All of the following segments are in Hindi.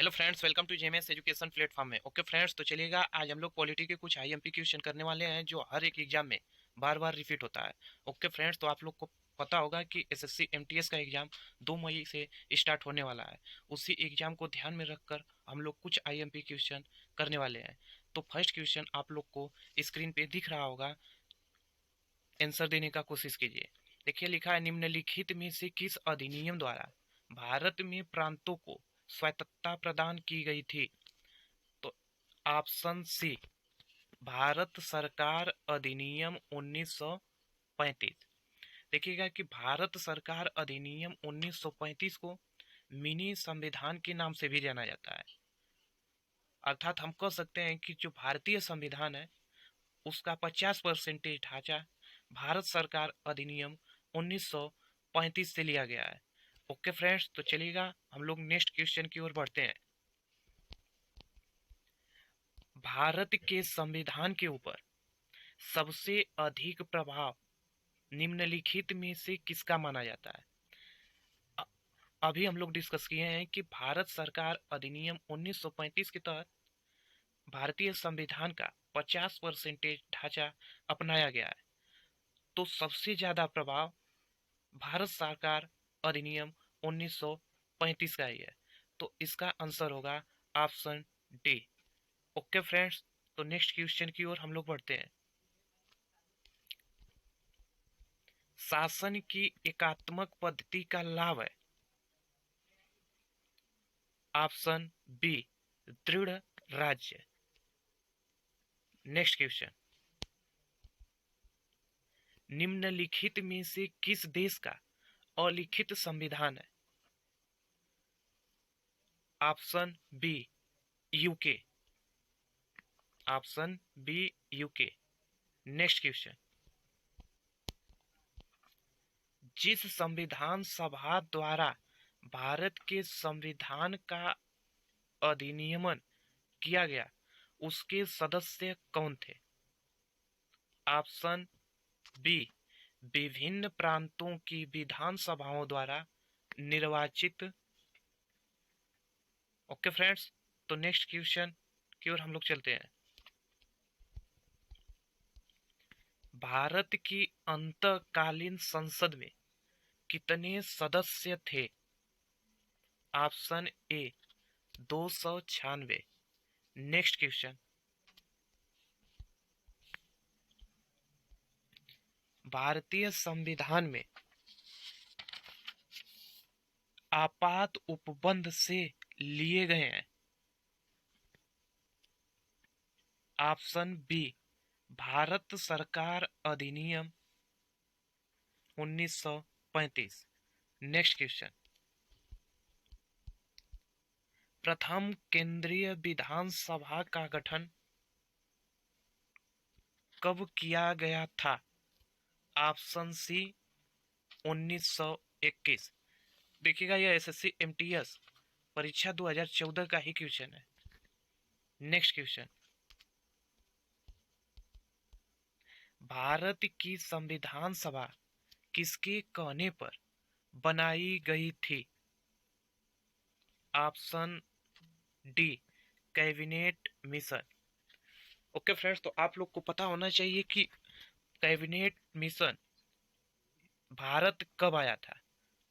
Hello friends, welcome to JMS education platform में। ओके फ्रेंड्स, तो चलिएगा आज हम लोग पॉलिटी के कुछ आईएमपी क्वेश्चन करने वाले हैं जो हर एक एग्जाम में बार बार रिपीट होता है। ओके फ्रेंड्स, तो आप लोग को पता होगा कि एसएससी एमटीएस का एग्जाम 2 मई से स्टार्ट होने वाला है। उसी एग्जाम को ध्यान में रखकर हम लोग कुछ आईएमपी क्वेश्चन करने वाले हैं। तो फर्स्ट क्वेश्चन आप लोग को स्क्रीन पे दिख रहा होगा, आंसर देने का कोशिश कीजिए। देखिए, लिखा है निम्नलिखित में से किस अधिनियम द्वारा भारत में प्रांतों को स्वायत्तता प्रदान की गई थी। तो ऑप्शन सी, भारत सरकार अधिनियम 1935। देखिएगा कि भारत सरकार अधिनियम 1935 को मिनी संविधान के नाम से भी जाना जाता है। अर्थात हम कह सकते हैं कि जो भारतीय संविधान है उसका 50% ढांचा भारत सरकार अधिनियम 1935 से लिया गया है। ओके फ्रेंड्स, तो चलिएगा हम लोग नेक्स्ट क्वेश्चन की ओर बढ़ते हैं। भारत के संविधान के ऊपर सबसे अधिक प्रभाव निम्नलिखित में से किसका माना जाता है। अभी हम लोग डिस्कस किए हैं कि भारत सरकार अधिनियम 1935 के तहत भारतीय संविधान का 50% ढांचा अपनाया गया है। तो सबसे ज्यादा प्रभाव भारत सरकार अधिनियम 1935 का ही है। तो इसका आंसर होगा ऑप्शन डी। ओके फ्रेंड्स, तो नेक्स्ट क्वेश्चन की ओर हम लोग बढ़ते हैं। शासन की एकात्मक पद्धति का लाभ है। ऑप्शन बी, दृढ़ राज्य। नेक्स्ट क्वेश्चन, निम्नलिखित में से किस देश का अलिखित संविधान है। Option B, UK. Option B, UK. Next question, जिस संविधान सभा द्वारा भारत के संविधान का अधिनियमन किया गया उसके सदस्य कौन थे। ऑप्शन बी, विभिन्न प्रांतों की विधानसभाओं द्वारा निर्वाचित। ओके फ्रेंड्स, तो नेक्स्ट क्वेश्चन की ओर हम लोग चलते हैं। भारत की अंतकालीन संसद में कितने सदस्य थे। Option A, 296। नेक्स्ट क्वेश्चन, भारतीय संविधान में आपात उपबंध से लिए गए हैं। ऑप्शन बी, भारत सरकार अधिनियम 1935। नेक्स्ट क्वेश्चन, प्रथम केंद्रीय विधानसभा का गठन कब किया गया था। Option C, 1921। देखिएगा, यह एसएससी एमटीएस परीक्षा 2014 का ही क्वेश्चन है। नेक्स्ट क्वेश्चन, भारत की संविधान सभा किसके कहने पर बनाई गई थी। Option D, cabinet mission. Okay friends, तो आप लोग को पता होना चाहिए कि कैबिनेट मिशन भारत कब आया था।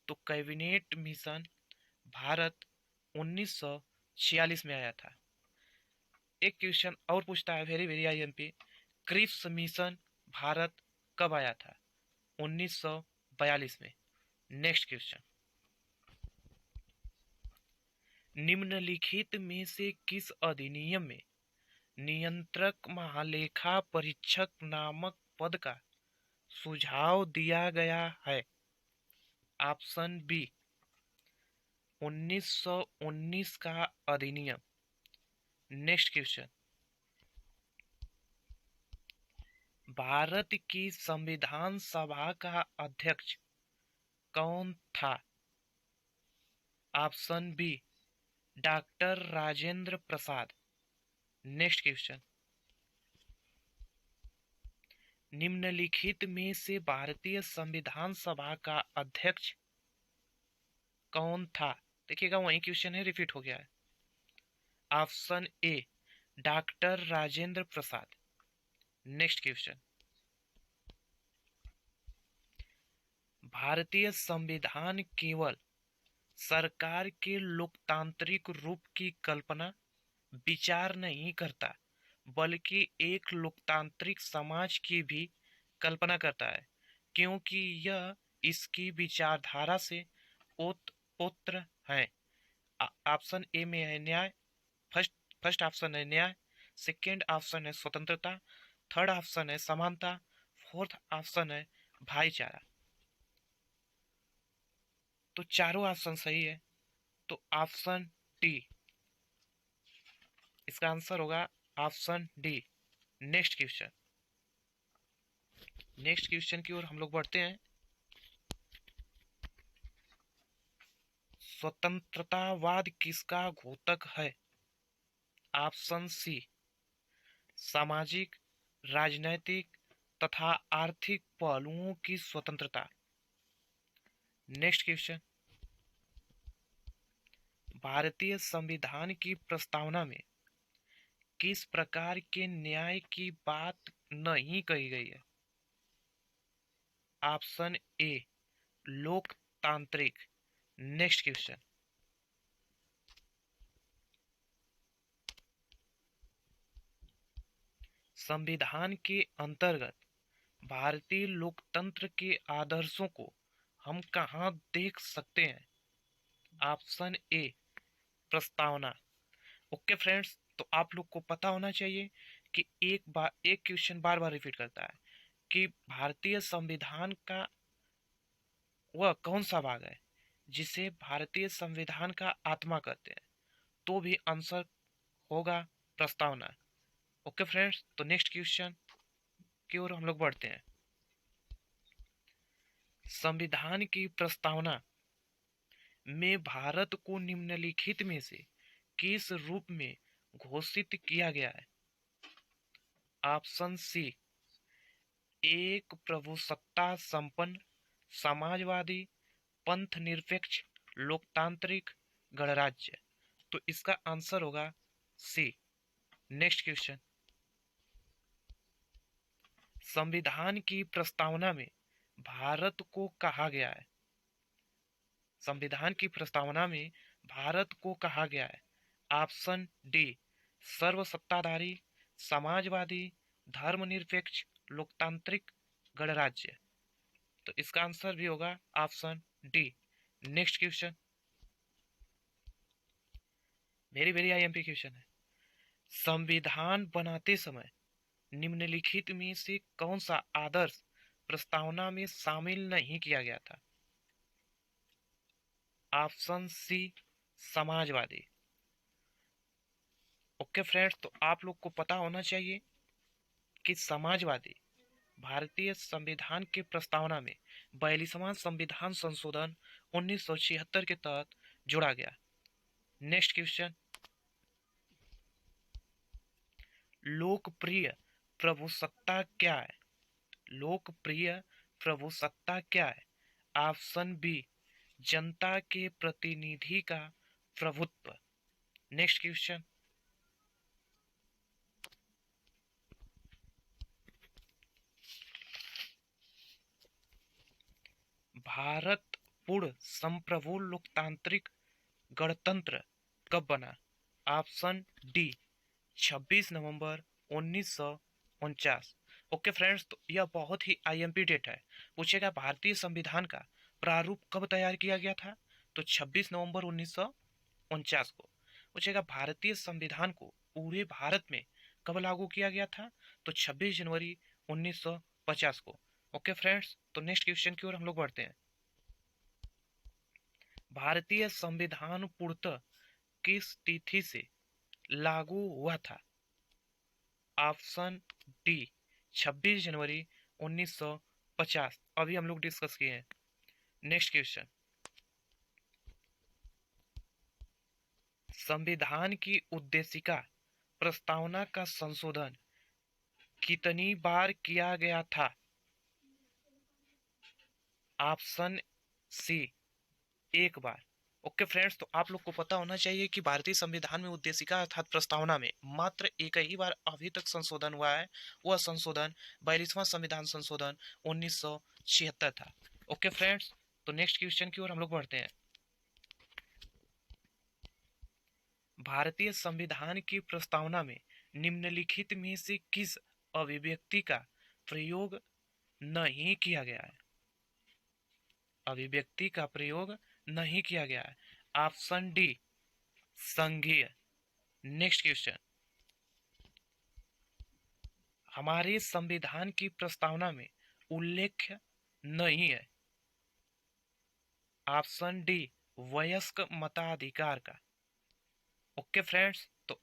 तो कैबिनेट मिशन भारत 1946 में आया था। एक क्वेश्चन और पूछता है, very very IMP, Cripps mission Bharat कब आया था। 1942 में। नेक्स्ट क्वेश्चन, निम्नलिखित में से किस अधिनियम में नियंत्रक महालेखा परीक्षक नामक पद का सुझाव दिया गया है। ऑप्शन बी, 1919 का अधिनियम। नेक्स्ट क्वेश्चन, भारत की संविधान सभा का अध्यक्ष कौन था। Option B, doctor Rajendra Prasad. Next question, निम्नलिखित में से भारतीय संविधान सभा का अध्यक्ष कौन था। देखिएगा, वही क्वेश्चन है, रिपीट हो गया है। Option A doctor Rajendra Prasad. Next question, भारतीय संविधान केवल सरकार के लोकतांत्रिक रूप की कल्पना विचार नहीं करता, बल्कि एक लोकतांत्रिक समाज की भी कल्पना करता है, क्योंकि यह इसकी विचारधारा से ओतप्रोत है। ऑप्शन ए में है न्याय, फर्स्ट फर्स्ट ऑप्शन है न्याय, सेकेंड ऑप्शन है स्वतंत्रता, थर्ड ऑप्शन है समानता, फोर्थ ऑप्शन है भाईचारा। तो चारों ऑप्शन सही है, तो ऑप्शन डी इसका आंसर होगा, option D. Next question, next question की ओर हम लोग बढ़ते हैं। स्वतंत्रतावाद किसका घोतक है? ऑप्शन सी सामाजिक, राजनैतिक तथा आर्थिक पहलुओं की स्वतंत्रता। नेक्स्ट क्वेश्चन, भारतीय संविधान की प्रस्तावना में किस प्रकार के न्याय की बात नहीं कही गई है? ऑप्शन ए लोकतांत्रिक। नेक्स्ट क्वेश्चन, संविधान के अंतर्गत भारतीय लोकतंत्र के आदर्शों को हम कहाँ देख सकते हैं? ऑप्शन ए प्रस्तावना। ओके फ्रेंड्स, तो आप लोग को पता होना चाहिए कि एक क्वेश्चन बार बार रिपीट करता है कि भारतीय संविधान का वह कौन सा भाग है जिसे भारतीय संविधान का आत्मा कहते हैं, तो भी आंसर होगा प्रस्तावना। ओके फ्रेंड्स, तो नेक्स्ट क्वेश्चन की ओर हम लोग बढ़ते हैं। संविधान की प्रस्तावना में भारत को निम्नलिखित में से किस रूप में घोषित किया गया है? ऑप्शन सी एक प्रभुसत्ता संपन्न, समाजवादी, पंथ निरपेक्ष, लोकतांत्रिक गणराज्य। तो इसका आंसर होगा सी। नेक्स्ट क्वेश्चन, संविधान की प्रस्तावना में भारत को कहा गया है, संविधान की प्रस्तावना में भारत को कहा गया है। ऑप्शन डी सर्वसत्ताधारी, समाजवादी, धर्मनिरपेक्ष, लोकतांत्रिक गणराज्य। तो इसका आंसर भी होगा option D. Next question, very very IMP question है। संविधान बनाते समय निम्नलिखित में से कौन सा आदर्श प्रस्तावना में शामिल नहीं किया गया था? ऑप्शन सी समाजवादी। ओके फ्रेंड्स, तो आप लोग को पता होना चाहिए कि समाजवादी भारतीय संविधान के प्रस्तावना में 42वां संविधान संशोधन 1976 के तहत जोड़ा गया। नेक्स्ट क्वेश्चन, लोकप्रिय प्रभुसत्ता क्या है? लोकप्रिय प्रभुसत्ता क्या है? ऑप्शन बी जनता के प्रतिनिधि का प्रभुत्व। नेक्स्ट क्वेश्चन, भारत पूर्ण संप्रभु लोकतांत्रिक गणतंत्र कब बना? ऑप्शन डी 26 नवंबर 1949। ओके फ्रेंड्स, तो यह बहुत ही आईएमपी डेट है। पूछेगा भारतीय संविधान का प्रारूप कब तैयार किया गया था? तो 26 नवंबर 1949 को। पूछेगा भारतीय संविधान को पूरे भारत में कब लागू किया गया था? तो 26 जनवरी 1950 को। ओके फ्रेंड्स, तो नेक्स्ट क्वेश्चन की ओर हम लोग बढ़ते हैं। भारतीय संविधान पूर्णतः किस तिथि से लागू हुआ था? ऑप्शन डी 26 जनवरी 1950। अभी हम लोग डिस्कस किए हैं। नेक्स्ट क्वेश्चन, संविधान की उद्देशिका प्रस्तावना का संशोधन कितनी बार किया गया था? ऑप्शन सी एक बार। ओके फ्रेंड्स, तो आप लोग को पता होना चाहिए कि भारतीय संविधान में उद्देशिका अर्थात प्रस्तावना में मात्र एक ही बार अभी तक संशोधन हुआ है। वह संशोधन 42वां संविधान संशोधन 1976 था। ओके फ्रेंड्स, तो नेक्स्ट क्वेश्चन की ओर हम लोग बढ़ते हैं। भारतीय संविधान की प्रस्तावना में निम्नलिखित में से किस अभिव्यक्ति का प्रयोग नहीं किया गया है? अभिव्यक्ति का प्रयोग नहीं किया गया है। ऑप्शन डी, संघीय। नेक्स्ट क्वेश्चन, हमारे संविधान की प्रस्तावना में उल्लेख नहीं है। ऑप्शन डी, वयस्क मताधिकार का। ओके फ्रेंड्स, तो